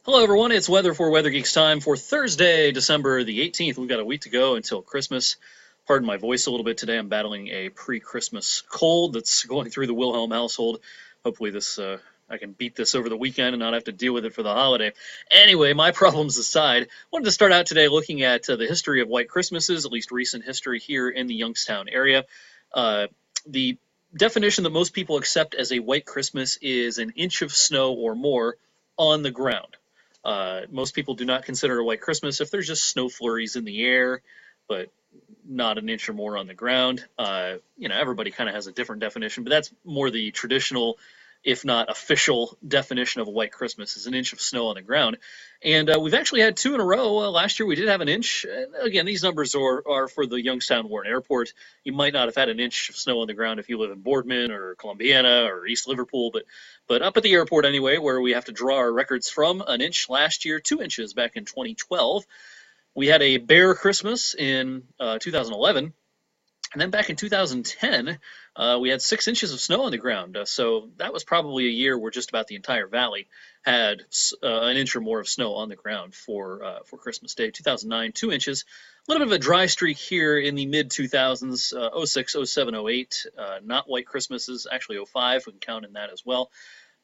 Hello, everyone. It's Weather for Weather Geeks time for Thursday, December the 18th. We've got a week to go until Christmas. Pardon my voice a little bit today. I'm battling a pre-Christmas cold that's going through the Wilhelm household. Hopefully, I can beat this over the weekend and not have to deal with it for the holiday. Anyway, my problems aside, I wanted to start out today looking at the history of white Christmases, at least recent history here in the Youngstown area. The definition that most people accept as a white Christmas is an inch of snow or more on the ground. Most people do not consider a white Christmas if there's just snow flurries in the air, but not an inch or more on the ground. Everybody kind of has a different definition, but that's more the traditional, if not official, definition of a white Christmas is an inch of snow on the ground. And we've actually had two in a row. Last year we did have an inch. Again, these numbers are for the Youngstown Warren Airport. You might not have had an inch of snow on the ground if you live in Boardman or Columbiana or East Liverpool, but up at the airport anyway, where we have to draw our records from, an inch last year, 2 inches back in 2012. We had a bare Christmas in 2011. And then back in 2010, we had 6 inches of snow on the ground. So that was probably a year where just about the entire valley had an inch or more of snow on the ground for Christmas Day. 2009, 2 inches. A little bit of a dry streak here in the mid 2000s, 06, 07, 08. Not white Christmases, actually 05, we can count in that as well.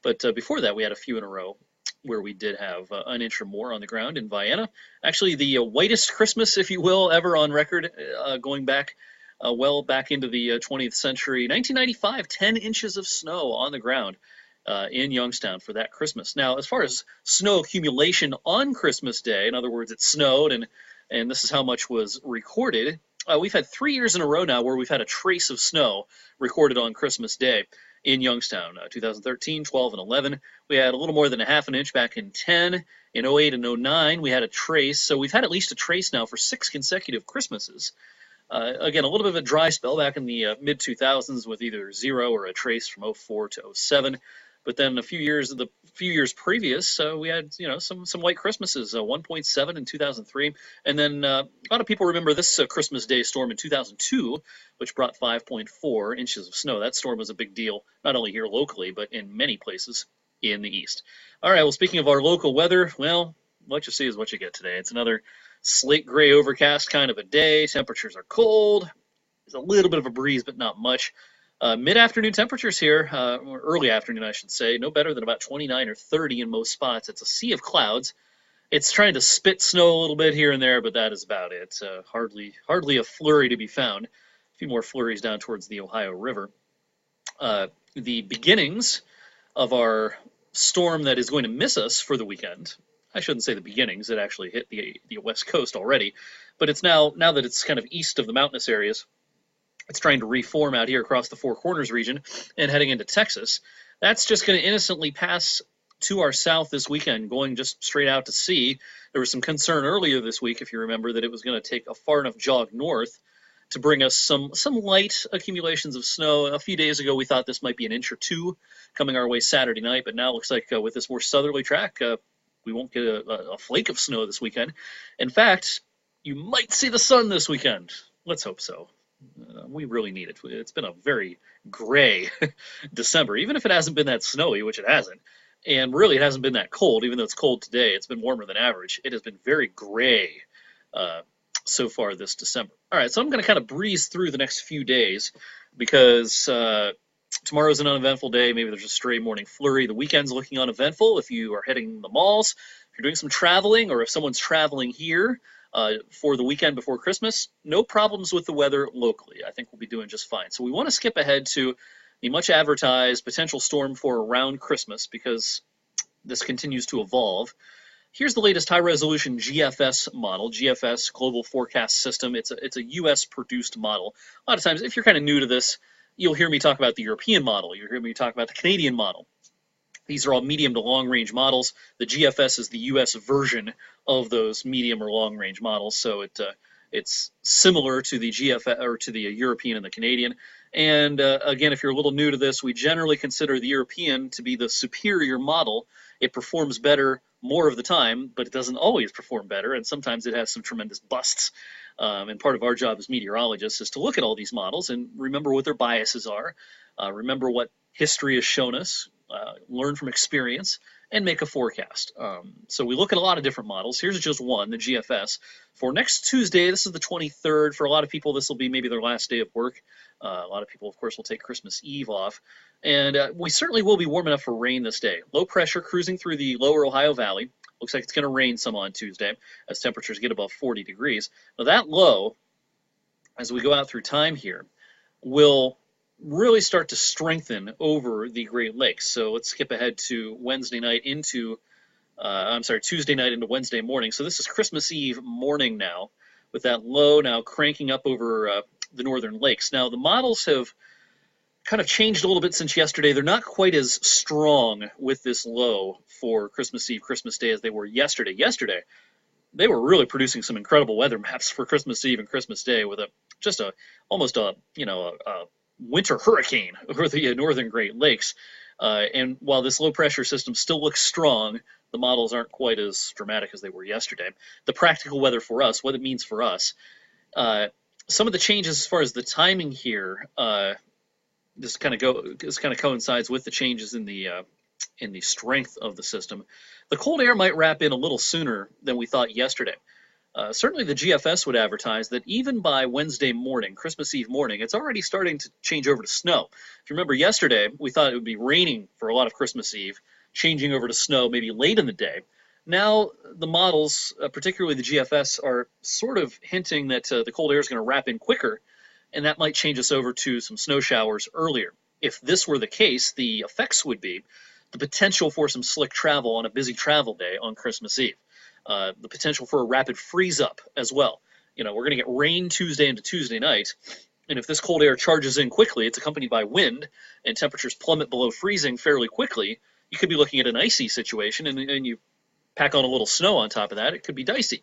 But before that, we had a few in a row where we did have an inch or more on the ground in Vienna. Actually, the whitest Christmas, if you will, ever on record, going back well back into the 20th century. 1995, 10 inches of snow on the ground in Youngstown for that Christmas. Now, as far as snow accumulation on Christmas Day, in other words, it snowed and this is how much was recorded, we've had 3 years in a row now where we've had a trace of snow recorded on Christmas Day in Youngstown. 2013, 12, and 11, we had a little more than a half an inch back in 10. In 08 and 09, we had a trace. So we've had at least a trace now for 6 consecutive Christmases. Again, a little bit of a dry spell back in the mid 2000s with either zero or a trace from 04 to 07. But then the few years previous, we had some white Christmases, 1.7 in 2003, and then a lot of people remember this Christmas Day storm in 2002, which brought 5.4 inches of snow. That storm was a big deal, not only here locally, but in many places in the east. All right, well, speaking of our local weather, well, what you see is what you get today. It's another slate gray overcast kind of a day. Temperatures are cold. There's a little bit of a breeze, but not much. Mid-afternoon temperatures here, or early afternoon, I should say, no better than about 29 or 30 in most spots. It's a sea of clouds. It's trying to spit snow a little bit here and there, but that is about it. Hardly a flurry to be found. A few more flurries down towards the Ohio River. The beginnings of our storm that is going to miss us for the weekend. I shouldn't say the beginnings. It actually hit the West Coast already, but it's now that it's kind of east of the mountainous areas. It's trying to reform out here across the Four Corners region and heading into Texas. That's just going to innocently pass to our south this weekend, going just straight out to sea. There was some concern earlier this week, if you remember, that it was going to take a far enough jog north to bring us some light accumulations of snow. A few days ago, we thought this might be an inch or two coming our way Saturday night, but now it looks like with this more southerly track, we won't get a flake of snow this weekend. In fact, you might see the sun this weekend. Let's hope so. We really need it. It's been a very gray December, even if it hasn't been that snowy, which it hasn't. And really, it hasn't been that cold, even though it's cold today. It's been warmer than average. It has been very gray so far this December. All right, so I'm going to kind of breeze through the next few days because tomorrow's an uneventful day. Maybe there's a stray morning flurry. The weekend's looking uneventful if you are heading the malls, if you're doing some traveling, or if someone's traveling here for the weekend before Christmas. No problems with the weather locally. I think we'll be doing just fine. So we want to skip ahead to the much advertised potential storm for around Christmas because this continues to evolve. Here's the latest high-resolution GFS model, GFS Global Forecast System. It's a U.S.-produced model. A lot of times, if you're kind of new to this, you'll hear me talk about the European model. You'll hear me talk about the Canadian model. These are all medium to long-range models. The GFS is the U.S. version of those medium or long-range models, so it's similar to the GFS or to the European and the Canadian. And again, if you're a little new to this, we generally consider the European to be the superior model. It performs better more of the time, but it doesn't always perform better, and sometimes it has some tremendous busts. And part of our job as meteorologists is to look at all these models and remember what their biases are, remember what history has shown us, learn from experience, and make a forecast. So we look at a lot of different models. Here's just one, the GFS. For next Tuesday, this is the 23rd. For a lot of people, this will be maybe their last day of work. A lot of people, of course, will take Christmas Eve off. And we certainly will be warm enough for rain this day. Low pressure cruising through the lower Ohio Valley. Looks like it's going to rain some on Tuesday as temperatures get above 40 degrees. Now that low, as we go out through time here, will really start to strengthen over the Great Lakes. So let's skip ahead to Tuesday night into Wednesday morning. So this is Christmas Eve morning now, with that low now cranking up over the northern lakes. Now the models have kind of changed a little bit since yesterday. They're not quite as strong with this low for Christmas Eve, Christmas Day as they were yesterday. Yesterday, they were really producing some incredible weather maps for Christmas Eve and Christmas Day with almost a winter hurricane over the northern Great Lakes. And while this low pressure system still looks strong, the models aren't quite as dramatic as they were yesterday. The practical weather for us, what it means for us, some of the changes as far as the timing here, this kind of coincides with the changes in the strength of the system. The cold air might wrap in a little sooner than we thought yesterday. Certainly the GFS would advertise that even by Wednesday morning, Christmas Eve morning, it's already starting to change over to snow. If you remember yesterday, we thought it would be raining for a lot of Christmas Eve, changing over to snow maybe late in the day. Now the models, particularly the GFS, are sort of hinting that the cold air is going to wrap in quicker, and that might change us over to some snow showers earlier. If this were the case, the effects would be the potential for some slick travel on a busy travel day on Christmas Eve. The potential for a rapid freeze-up as well. We're going to get rain Tuesday into Tuesday night, and if this cold air charges in quickly, it's accompanied by wind, and temperatures plummet below freezing fairly quickly, you could be looking at an icy situation, and you pack on a little snow on top of that, it could be dicey.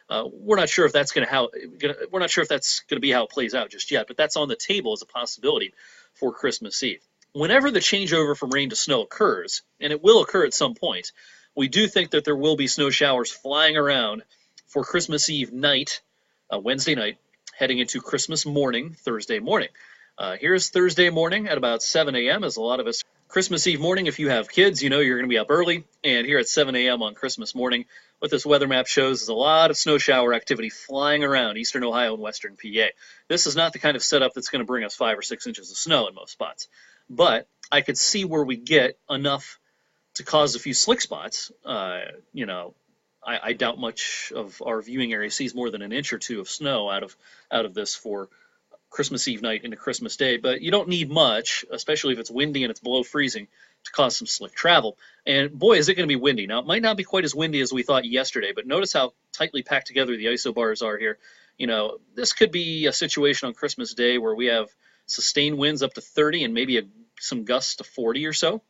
We're not sure if that's going to be how it plays out just yet, but that's on the table as a possibility for Christmas Eve. Whenever the changeover from rain to snow occurs, and it will occur at some point, we do think that there will be snow showers flying around for Christmas Eve night, Wednesday night, heading into Christmas morning, Thursday morning. Here's Thursday morning at about 7 a.m. as a lot of us. Christmas Eve morning, if you have kids, you're going to be up early. And here at 7 a.m. on Christmas morning, what this weather map shows is a lot of snow shower activity flying around eastern Ohio and western PA. This is not the kind of setup that's going to bring us 5 or 6 inches of snow in most spots. But I could see where we get enough to cause a few slick spots. I doubt much of our viewing area sees more than an inch or two of snow out of this for Christmas Eve night into Christmas Day, but you don't need much, especially if it's windy and it's below freezing, to cause some slick travel. And boy, is it going to be windy. Now, it might not be quite as windy as we thought yesterday, but notice how tightly packed together the isobars are here. This could be a situation on Christmas Day where we have sustained winds up to 30 and maybe some gusts to 40 or so.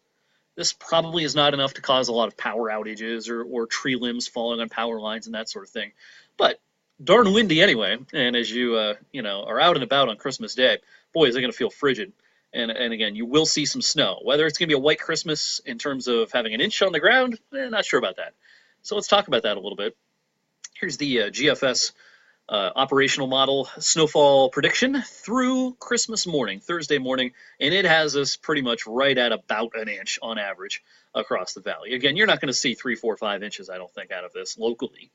This probably is not enough to cause a lot of power outages or tree limbs falling on power lines and that sort of thing. But darn windy anyway, and as you are out and about on Christmas Day, boy, is it going to feel frigid. And again, you will see some snow. Whether it's going to be a white Christmas in terms of having an inch on the ground, not sure about that. So let's talk about that a little bit. Here's the GFS operational model snowfall prediction through Christmas morning, Thursday morning, and it has us pretty much right at about an inch on average across the valley. Again, you're not going to see 3, 4, 5 inches, I don't think, out of this locally.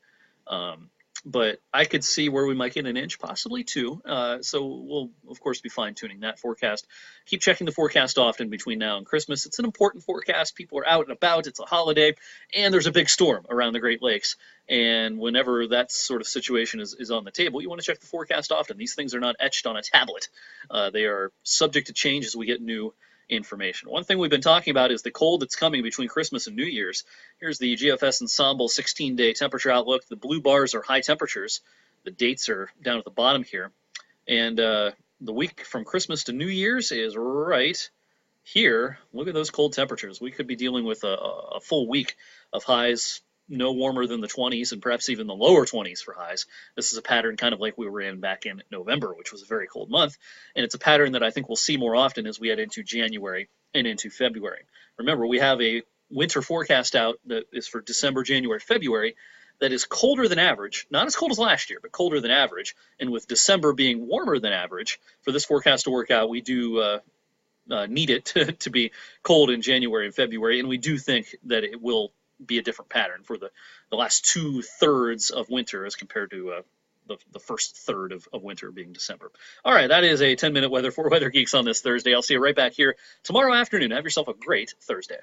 But I could see where we might get an inch, possibly 2. So we'll, of course, be fine-tuning that forecast. Keep checking the forecast often between now and Christmas. It's an important forecast. People are out and about. It's a holiday, and there's a big storm around the Great Lakes. And whenever that sort of situation is on the table, you want to check the forecast often. These things are not etched on a tablet. They are subject to change as we get new information. One thing we've been talking about is the cold that's coming between Christmas and New Year's. Here's the GFS Ensemble 16-day temperature outlook. The blue bars are high temperatures. The dates are down at the bottom here. And the week from Christmas to New Year's is right here. Look at those cold temperatures. We could be dealing with a full week of highs no warmer than the 20s and perhaps even the lower 20s for highs. This is a pattern kind of like we were in back in November, which was a very cold month, and it's a pattern that I think we'll see more often as we head into January and into February. Remember, we have a winter forecast out that is for December, January, February that is colder than average, not as cold as last year, but colder than average, and with December being warmer than average, for this forecast to work out, we do need it to be cold in January and February, and we do think that it will be a different pattern for the last 2/3 of winter as compared to the first third of winter being December. All right, that is a 10-minute weather for Weather Geeks on this Thursday. I'll see you right back here tomorrow afternoon. Have yourself a great Thursday.